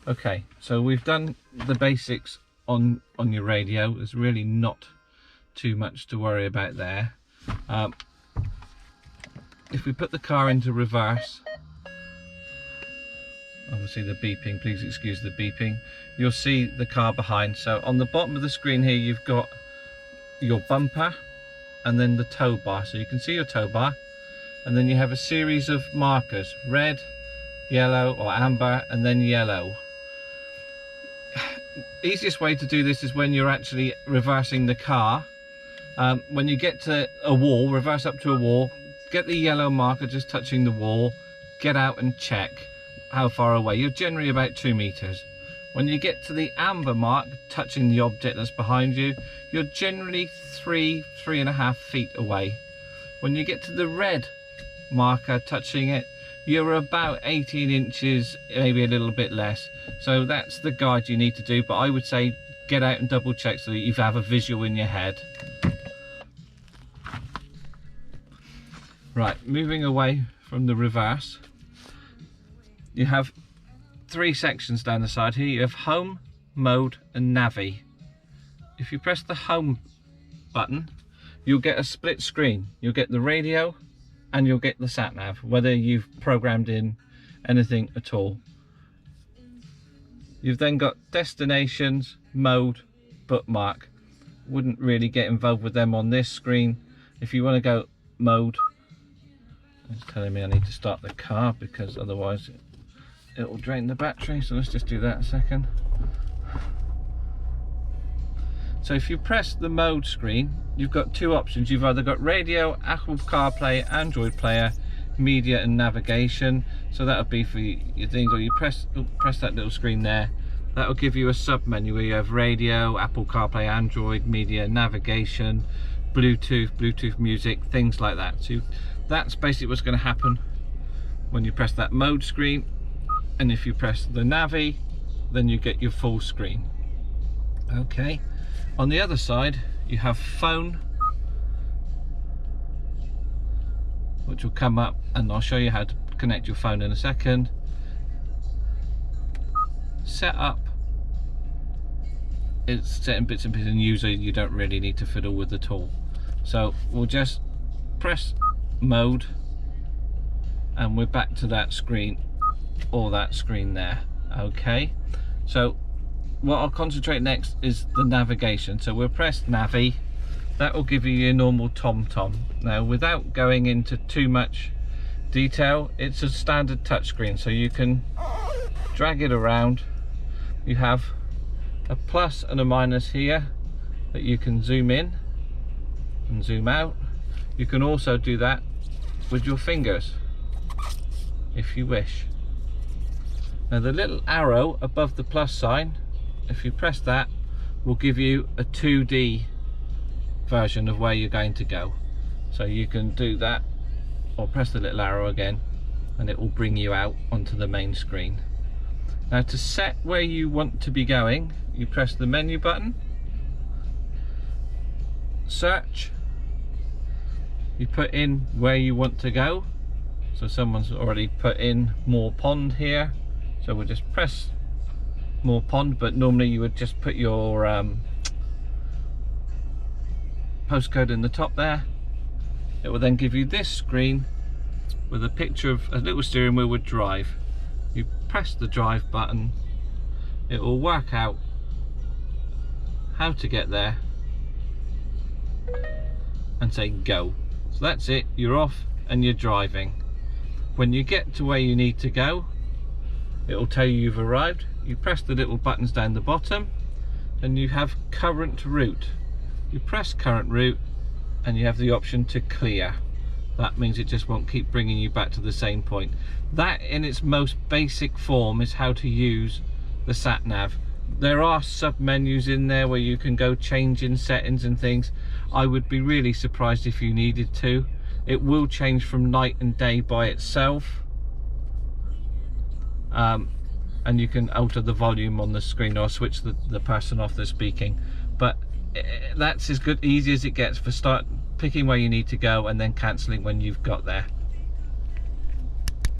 Okay, so we've done the basics on your radio. There's really not too much to worry about there. If we put the car into reverse, obviously the beeping, please excuse the beeping, you'll see the car behind. So on the bottom of the screen here you've got your bumper and then the tow bar, so you can see your tow bar, and then you have a series of markers: red, yellow or amber, and then yellow. Easiest way to do this is when you're actually reversing the car. When you get to a wall, reverse up to a wall, get the yellow marker just touching the wall, get out and check how far away. You're generally about 2 meters. When you get to the amber mark touching the object that's behind you, you're generally 3.5 feet away. When you get to the red marker touching it, you're about 18 inches, maybe a little bit less. So that's the guide you need to do, but I would say get out and double check so that you have a visual in your head. Right, moving away from the reverse, you have 3 sections down the side here. You have home, mode and navi. If you press the home button, you'll get a split screen. You'll get the radio and you'll get the sat nav, whether you've programmed in anything at all. You've then got destinations, mode, bookmark. Wouldn't really get involved with them on this screen. If you want to go mode, it's telling me I need to start the car because otherwise it will drain the battery, so let's just do that a second. So if you press the mode screen, you've got 2 options. You've either got radio, Apple CarPlay, Android player, media and navigation. So that'll be for your things, or you press that little screen there. That'll give you a sub menu where you have radio, Apple CarPlay, Android, media, navigation, Bluetooth music, things like that. So that's basically what's going to happen when you press that mode screen. And if you press the navi, then you get your full screen. Okay, on the other side you have phone, which will come up, and I'll show you how to connect your phone in a second. Set up, it's set in bits and pieces, and usually you don't really need to fiddle with the tool. So we'll just press mode and we're back to that screen, or that screen there. Okay, so what I'll concentrate next is the navigation. So we'll press navi. That will give you your normal TomTom. Now, without going into too much detail, it's a standard touchscreen, so you can drag it around. You have a plus and a minus here that you can zoom in and zoom out. You can also do that with your fingers if you wish. Now the little arrow above the plus sign, if you press that, will give you a 2D version of where you're going to go. So you can do that, or press the little arrow again and it will bring you out onto the main screen. Now to set where you want to be going, you press the menu button, search, you put in where you want to go. So someone's already put in Moor Pond here, so we'll just press Moor Pond, but normally you would just put your postcode in the top there. It will then give you this screen with a picture of a little steering wheel with drive. You press the drive button, it will work out how to get there and say go. So that's it, you're off and you're driving. When you get to where you need to go, it will tell you you've arrived. You press the little buttons down the bottom and you have current route. You press current route and you have the option to clear. That means it just won't keep bringing you back to the same point. That in its most basic form is how to use the sat nav. There are sub menus in there where you can go change in settings and things. I would be really surprised if you needed to. It will change from night and day by itself, and you can alter the volume on the screen or switch the person off the speaking, but that's as easy as it gets for start picking where you need to go and then cancelling when you've got there.